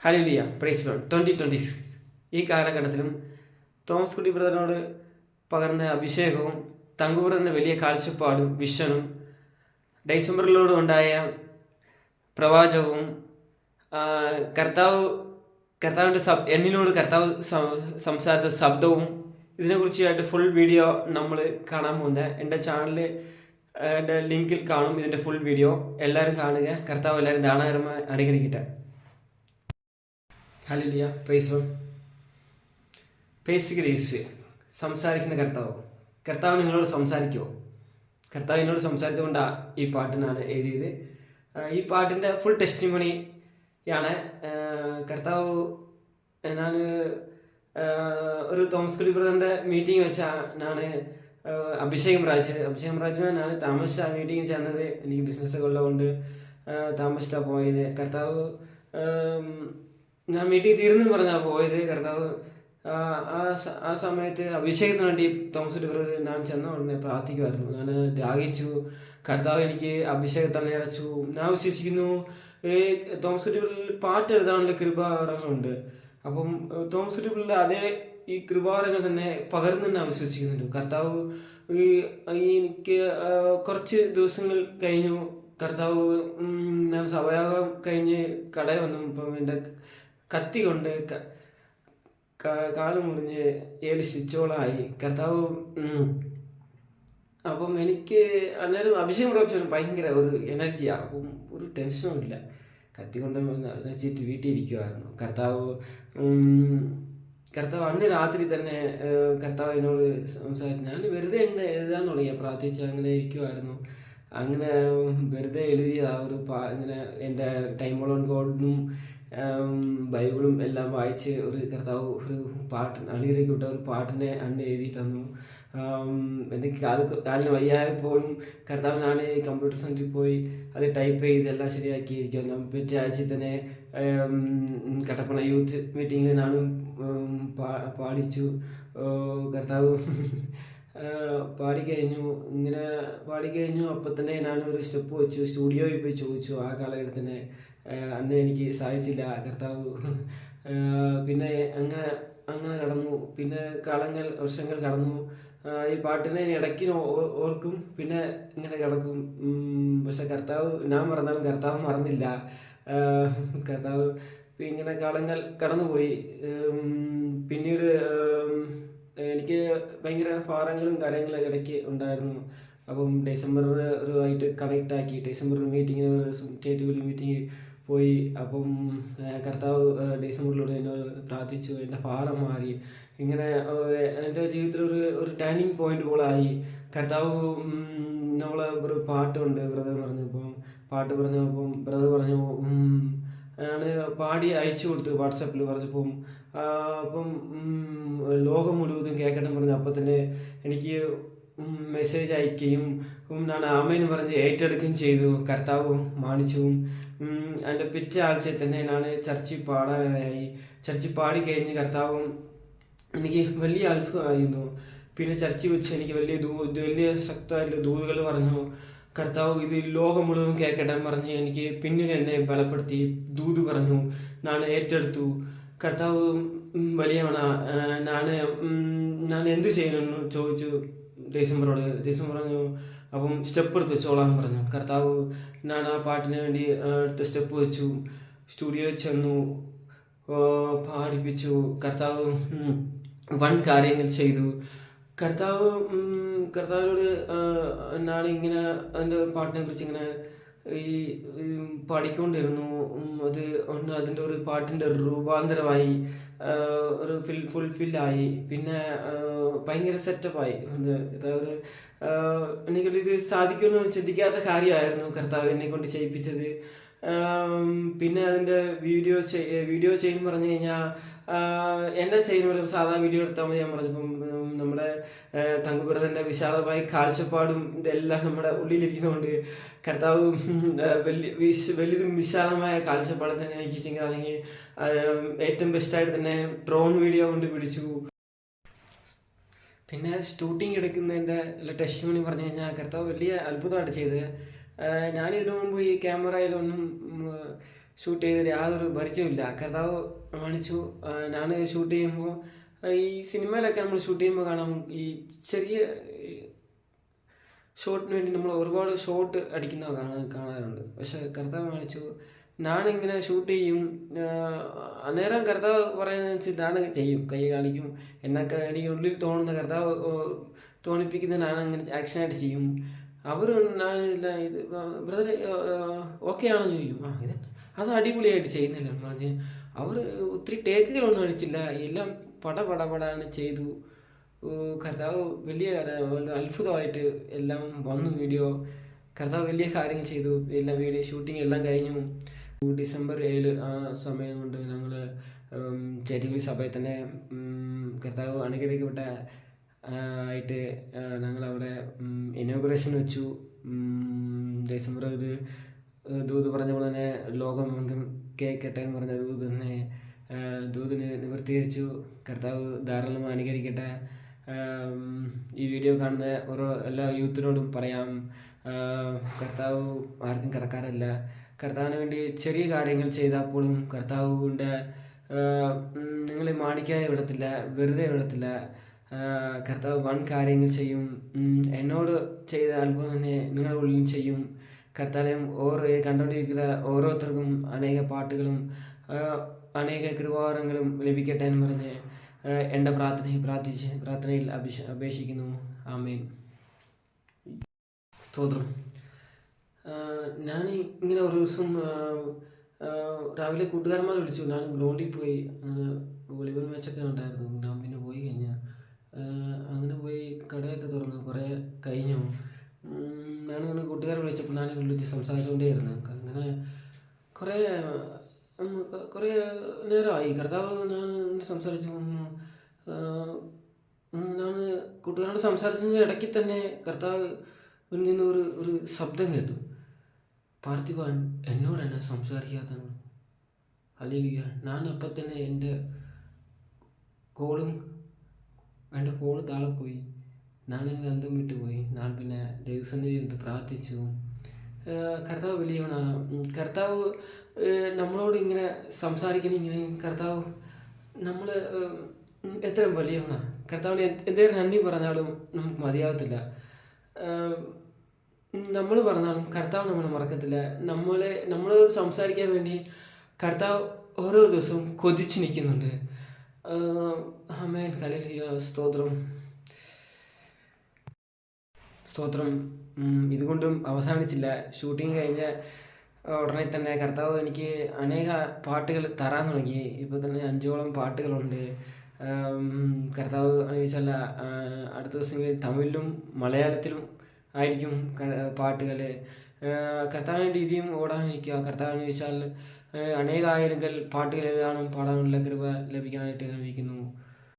Hallelujah, praise Lord. 2026 ഈ കാലഘട്ടത്തിലും Thomas കുട്ടി ബ്രദറിനോട് പകർന്ന അഭിഷേകവും തങ്കുബ്രദറിൻ്റെ വലിയ കാഴ്ചപ്പാടും വിഷനും ഡിസംബറിലൂടെ ഉണ്ടായ പ്രവാചകവും കർത്താവിൻ്റെ എന്നിനോട് കർത്താവ് സംസാരിച്ച ശബ്ദവും ഇതിനെക്കുറിച്ചായിട്ട് ഫുൾ വീഡിയോ നമ്മൾ കാണാൻ പോകുന്നത് എൻ്റെ ചാനലിൽ എൻ്റെ ലിങ്കിൽ കാണും. ഇതിൻ്റെ ഫുൾ വീഡിയോ എല്ലാവരും കാണുക. കർത്താവ് എല്ലാവരും ദാനകരമായി അനുഗ്രഹിക്കട്ടെ. Hallelujah, praise lord. ബേസിക് യേശു സംസാരിക്കുന്ന കർത്താവ് നിങ്ങളോട് സംസാരിക്കുമോ? കർത്താവ് എന്നോട് സംസാരിച്ചുകൊണ്ടാണ് ഈ പാട്ടിനാണ് എഴുതിയത്. ഈ പാട്ടിൻ്റെ ഫുൾ ടെസ്റ്റിമണിയാണ്. കർത്താവ് ഞാൻ ഒരു തോമസ് കുട്ടി ബ്രദറിൻ്റെ മീറ്റിംഗ് വെച്ചാണ് അഭിഷേകം പ്രാപിച്ചത്. താമസിച്ച മീറ്റിംഗ് ചേർന്നത്. എനിക്ക് ബിസിനസ്സൊക്കെ ഉള്ളതുകൊണ്ട് താമസിച്ചാണ് പോയത്. കർത്താവ് ഞാൻ മീറ്റിംഗ് തീർന്നെന്ന് പറഞ്ഞാൽ പോയത്. കർത്താവ് ആ സമയത്ത് അഭിഷേകത്തിന് വേണ്ടി തോമസ് കുട്ടി ബ്രദർ ഞാൻ ചെന്ന ഉടനെ പ്രാർത്ഥിക്കുമായിരുന്നു. ഞാൻ ദാഹിച്ചു. കർത്താവ് എനിക്ക് അഭിഷേകത്തിൽ നിറച്ചു. ഞാൻ വിശ്വസിക്കുന്നു തോമസ് കുട്ടി ബ്രദറിൽ പാട്ട് എഴുതാനുള്ള കൃപാവരങ്ങളുണ്ട്. അപ്പം തോമസ് കുട്ടി ബ്രദറിൽ അതേ ഈ കൃപാവരങ്ങൾ തന്നെ പകർന്നു ഞാൻ വിശ്വസിക്കുന്നുണ്ട്. കർത്താവ് എനിക്ക് കുറച്ച് ദിവസങ്ങൾ കഴിഞ്ഞു. കർത്താവ് ഞാൻ സഭയാഗം കഴിഞ്ഞ് കടയിൽ വന്നു. ഇപ്പം എൻ്റെ കത്തി കൊണ്ട് കാല് മുറിഞ്ഞ് 7 സ്റ്റിച്ചോളായി. കർത്താവ് അപ്പം എനിക്ക് അന്നേരം അഭിഷേകം പ്രാപിച്ചാൽ ഭയങ്കര ഒരു എനർജിയാണ്. അപ്പം ഒരു ടെൻഷനും ഇല്ല. കത്തി കൊണ്ട് വെച്ചിട്ട് വീട്ടിൽ ഇരിക്കുമായിരുന്നു. കർത്താവ് അന്ന് രാത്രി തന്നെ കർത്താവ് എന്നോട് സംസാരിച്ചു. ഞാൻ വെറുതെ എങ്ങനെ എഴുതാൻ തുടങ്ങിയ പ്രാർത്ഥിച്ച് അങ്ങനെ ഇരിക്കുമായിരുന്നു. അങ്ങനെ വെറുതെ എഴുതിയ ഇങ്ങനെ എൻ്റെ ടൈം ഓൺ ഗോഡും ബൈബിളും എല്ലാം വായിച്ച് ഒരു കർത്താവ് ഒരു പാട്ട് അണിയിലേക്ക് വിട്ട ഒരു പാട്ടിനെ അന്ന് എഴുതി തന്നു. എനിക്ക് കാലിന് വയ്യായപ്പോഴും കർത്താവ് ഞാൻ കമ്പ്യൂട്ടർ സെൻറ്ററിൽ പോയി അത് ടൈപ്പ് ചെയ്ത് എല്ലാം ശരിയാക്കിയിരിക്കുന്നു. പിറ്റേ ആഴ്ച തന്നെ കട്ടപ്പന യൂത്ത് മീറ്റിങ്ങിൽ ഞാനും പാടിച്ചു. കർത്താവ് പാടിക്കഴിഞ്ഞു. അപ്പം തന്നെ ഞാനൊരു സ്റ്റെപ്പ് വെച്ചു. സ്റ്റുഡിയോയിൽ പോയി ചോദിച്ചു. ആ കാലഘട്ടത്തിന് അന്ന് എനിക്ക് സാധിച്ചില്ല. കർത്താവ് പിന്നെ അങ്ങനെ കടന്നു. പിന്നെ വർഷങ്ങൾ കടന്നു. ഈ പാട്ടിനെ ഇടയ്ക്ക് ഓർക്കും, പിന്നെ ഇങ്ങനെ കിടക്കും. പക്ഷെ ഞാൻ മറന്നാലും കർത്താവ് മറന്നില്ല. കർത്താവ് ഇങ്ങനെ കാലങ്ങൾ കടന്നുപോയി. പിന്നീട് എനിക്ക് ഭയങ്കര ഭാരങ്ങളും കാര്യങ്ങളും ഇടയ്ക്ക് ഉണ്ടായിരുന്നു. അപ്പം ഡിസംബറുമായിട്ട് കണക്റ്റ് ആക്കി ഡിസംബറിൽ മീറ്റിങ്ങിന് സ്റ്റേറ്റ് വലിയ മീറ്റിംഗ് പോയി. അപ്പം കർത്താവ് ഡിസംബറിലൂടെ എന്നോട് പ്രാർത്ഥിച്ചു. എൻ്റെ ഭാരം മാറി. ഇങ്ങനെ എൻ്റെ ജീവിതത്തിൽ ഒരു ടേണിംഗ് പോയിന്റ് പോലായി. കർത്താവ് നമ്മളെ ഒരു പാട്ടുണ്ട് ബ്രദർ പറഞ്ഞപ്പം ബ്രദർ പറഞ്ഞു ഞാൻ പാടി അയച്ചു കൊടുത്തു. വാട്സാപ്പിൽ പറഞ്ഞപ്പം ലോകം മുഴുവതും കേൾക്കട്ടെ പറഞ്ഞു. അപ്പം തന്നെ എനിക്ക് മെസ്സേജ് അയക്കുകയും ഞാൻ ആമേന്ന് പറഞ്ഞ് ഏറ്റെടുക്കുകയും ചെയ്തു. കർത്താവ് മാനിച്ചു. എൻ്റെ പിറ്റേ ആഴ്ചയിൽ തന്നെ ഞാൻ ചർച്ചിൽ പാടാനായി. ചർച്ചിൽ പാടിക്കഴിഞ്ഞ് കർത്താവും എനിക്ക് വലിയ അത്ഭുതമായിരുന്നു. പിന്നെ ചർച്ചിൽ വെച്ച് എനിക്ക് വലിയ ശക്തമായിട്ടുള്ള ദൂതുകൾ പറഞ്ഞു. കർത്താവ് ഇത് ലോകം മുഴുവൻ കേൾക്കട്ടെ പറഞ്ഞ് എനിക്ക് പിന്നീട് എന്നെ ബലപ്പെടുത്തി ദൂത് പറഞ്ഞു. ഞാൻ ഏറ്റെടുത്തു. കർത്താവ് വലിയവനാ. ഞാൻ എന്ത് ചെയ്യണമെന്ന് ചോദിച്ചു ഡിസംബറോട്. ഡിസംബർ പറഞ്ഞു അപ്പം സ്റ്റെപ്പ് എടുത്ത് വെച്ചോളാൻ പറഞ്ഞു. കർത്താവ് ഞാൻ ആ പാട്ടിന് വേണ്ടി എടുത്ത സ്റ്റെപ്പ് വെച്ചു. സ്റ്റുഡിയോയിൽ ചെന്നു, പാടിപ്പിച്ചു. കർത്താവ് വൻ കാര്യങ്ങൾ ചെയ്തു. കർത്താവിനോട് ഞാനിങ്ങനെ എൻ്റെ പാട്ടിനെ കുറിച്ച് ഇങ്ങനെ ഈ പാടിക്കൊണ്ടിരുന്നു. അതിൻ്റെ ഒരു പാട്ടിൻ്റെ രൂപാന്തരമായി, ഒരു ഫുൾഫില്ലായി. പിന്നെ ഭയങ്കര സെറ്റപ്പായി. എനിക്കിത് സാധിക്കുമെന്ന് ചിന്തിക്കാത്ത കാര്യമായിരുന്നു കർത്താവ് എന്നെ കൊണ്ട് ചെയ്യിപ്പിച്ചത്. പിന്നെ അതിൻ്റെ വീഡിയോ ചെയ്യും പറഞ്ഞു കഴിഞ്ഞാൽ എൻ്റെ ചെയ്യുന്ന സാധാ വീഡിയോ എടുത്താൽ മതി. ഞാൻ പറഞ്ഞപ്പം നമ്മുടെ തങ്കുബ്രദറിൻ്റെ വിശാലമായ കാഴ്ചപ്പാടും ഇതെല്ലാം നമ്മുടെ ഉള്ളിലിരിക്കുന്നതുകൊണ്ട് കർത്താവ് വലിയതും വിശാലമായ കാഴ്ചപ്പാട് തന്നെ എനിക്ക് ചെയ്യുകയാണെങ്കിൽ ഏറ്റവും ബെസ്റ്റായിട്ട് തന്നെ ഡ്രോൺ വീഡിയോ കൊണ്ട് പിടിച്ചു. പിന്നെ ഷൂട്ടിങ് എടുക്കുന്നതിൻ്റെ ടെസ്റ്റിമണി പറഞ്ഞു കഴിഞ്ഞാൽ കർത്താവ് വലിയ അത്ഭുതമായിട്ട് ചെയ്തത്. ഞാനിതിനു മുമ്പ് ഈ ക്യാമറയിലൊന്നും ഷൂട്ട് ചെയ്തതിൽ യാതൊരു പരിചയമില്ല. കർത്താവ് കാണിച്ചു. ഞാൻ ഷൂട്ട് ചെയ്യുമ്പോൾ ഈ സിനിമയിലൊക്കെ നമ്മൾ ഷൂട്ട് ചെയ്യുമ്പോൾ കാണാം, ഈ ചെറിയ ഷോട്ടിന് വേണ്ടി നമ്മൾ ഒരുപാട് ഷോട്ട് അടിക്കുന്നത് കാണാറുണ്ട്. പക്ഷെ കർത്താവ് കാണിച്ചു, ഞാനിങ്ങനെ ഷൂട്ട് ചെയ്യും. അന്നേരം കർത്താവ് പറയുന്നത് വെച്ചാൽ ഞാൻ ചെയ്യും, കൈ കാണിക്കും, എന്നൊക്കെ എനിക്ക് ഉള്ളിൽ തോന്നുന്ന കർത്താവ് തോന്നിപ്പിക്കുന്ന ഞാനങ്ങനെ ആക്ഷനായിട്ട് ചെയ്യും. അവർ ഞാനില്ല ഇത് ബ്രദർ ഓക്കെ ആണോ ചോദിക്കും. ഇത് അത് അടിപൊളിയായിട്ട് ചെയ്യുന്നില്ല പറഞ്ഞ് അവർ ഒത്തിരി ടേക്കുകളൊന്നും അടിച്ചില്ല, എല്ലാം പടാണ് ചെയ്തു. കർത്താവ് വലിയ അത്ഭുതമായിട്ട് എല്ലാം വന്നു വീഡിയോ. കർത്താവ് വലിയ കാര്യങ്ങൾ ചെയ്തു. എല്ലാം വീഡിയോ ഷൂട്ടിംഗ് എല്ലാം കഴിഞ്ഞു. ഡിസംബർ 7 ആ സമയം കൊണ്ട് ഞങ്ങൾ ചേറ്റിക്കുഴി സഭയിൽ തന്നെ കർത്താവ് അനുഗ്രഹിക്കപ്പെട്ട ആയിട്ട് ഞങ്ങളവിടെ ഇനോഗ്രേഷൻ വെച്ചു. ഡിസംബർ ഒരു ദൂത് പറഞ്ഞ പോലെ തന്നെ ലോകമെങ്കും കേൾക്കട്ടെ എന്ന് പറഞ്ഞ ദൂത് തന്നെ ദൂതിന് നിവർത്തീകരിച്ചു. കർത്താവ് ധാരാളം അനുകരിക്കട്ടെ. ഈ വീഡിയോ കാണുന്ന ഓരോ എല്ലാ യൂത്തിനോടും പറയാം, കർത്താവ് ആർക്കും കടക്കാരല്ല. കർത്താവിന് വേണ്ടി ചെറിയ കാര്യങ്ങൾ ചെയ്താൽ പോലും കർത്താവിൻ്റെ നിങ്ങളെ മാണിക്കാതെ വിടത്തില്ല, വെറുതെ വിടത്തില്ല. കർത്താവ് വൻ കാര്യങ്ങൾ ചെയ്യും. എന്നോട് ചെയ്ത അത്ഭുതം തന്നെ നിങ്ങളുടെ ഉള്ളിൽ ചെയ്യും. കർത്താലയം കണ്ടുകൊണ്ടിരിക്കുന്ന ഓരോരുത്തർക്കും അനേക പാട്ടുകളും അനേക കൃപാവരങ്ങളും ലഭിക്കട്ടെ എന്ന് പറഞ്ഞ് എൻ്റെ പ്രാർത്ഥനയിൽ അപേക്ഷിക്കുന്നു. ആമേൻ. സ്തോത്രം. ഞാൻ ഇങ്ങനെ ഒരു ദിവസം രാവിലെ കൂട്ടുകാരന്മാർ വിളിച്ചു. ഞാൻ ഗ്രൗണ്ടിൽ പോയി വോളിബോൾ മാച്ചൊക്കെ ഉണ്ടായിരുന്നു. ഞാൻ പിന്നെ പോയി കഴിഞ്ഞാൽ അങ്ങനെ പോയി കടയൊക്കെ തുറന്നു കുറേ കഴിഞ്ഞു. ഞാനിങ്ങനെ കൂട്ടുകാരെ വിളിച്ചപ്പോൾ ഞാൻ വിളിച്ച് സംസാരിച്ചുകൊണ്ടേയിരുന്നു. അങ്ങനെ കുറേ നേരമായി കർത്താവ് ഞാൻ ഇങ്ങനെ സംസാരിച്ചു. ഞാൻ കൂട്ടുകാരോട് സംസാരിച്ചതിൻ്റെ ഇടയ്ക്ക് തന്നെ കർത്താവ് നിന്ന് ഒരു ശബ്ദം കേട്ടു. പാർത്ഥിവാൻ എന്നോട് തന്നെ സംസാരിക്കാത്തത്. ഹല്ലേലൂയ. ഞാൻ അപ്പം തന്നെ എൻ്റെ ഫോണ് താഴെ പോയി. ഞാനിങ്ങനെ അന്തം വിട്ടുപോയി. ഞാൻ പിന്നെ ദൈവസന്നിധി എന്ന് പ്രാർത്ഥിച്ചു. കർത്താവ് വലിയവനാണ്. കർത്താവ് നമ്മളോട് ഇങ്ങനെ സംസാരിക്കുന്ന ഇങ്ങനെ കർത്താവ് നമ്മൾ എത്ര വലിയവനാണ്. കർത്താവിന് എന്തെങ്കിലും നന്ദി പറഞ്ഞാലും നമുക്ക് മതിയാകത്തില്ല. നമ്മൾ പറഞ്ഞാലും കർത്താവ് നമ്മളെ മറക്കത്തില്ല. നമ്മളോട് സംസാരിക്കാൻ വേണ്ടി കർത്താവ് ഓരോ ദിവസവും കൊതിച്ച് നിൽക്കുന്നുണ്ട്. ആമേൻ. ഹല്ലേലൂയ. സ്തോത്രം. ഇതുകൊണ്ടും അവസാനിച്ചില്ല. ഷൂട്ടിങ് കഴിഞ്ഞ ഉടനെ തന്നെ കർത്താവ് എനിക്ക് അനേക പാട്ടുകൾ തരാൻ തുടങ്ങി. ഇപ്പോൾ തന്നെ 5ഓളം പാട്ടുകളുണ്ട്. കർത്താവ് അനുവദിച്ചാൽ അടുത്ത ദിവസങ്ങളിൽ തമിഴിലും മലയാളത്തിലും ആയിരിക്കും പാട്ടുകൾ. കർത്താവിന് വേണ്ടി ഇനിയും ഓടാനിരിക്കുക. കർത്താവ് അനുവദിച്ചാൽ അനേകായിരങ്ങൾ പാട്ടുകൾ എഴുതാനും പാടാനുള്ള കൃപ ലഭിക്കാനായിട്ട് ആഗ്രഹിക്കുന്നു.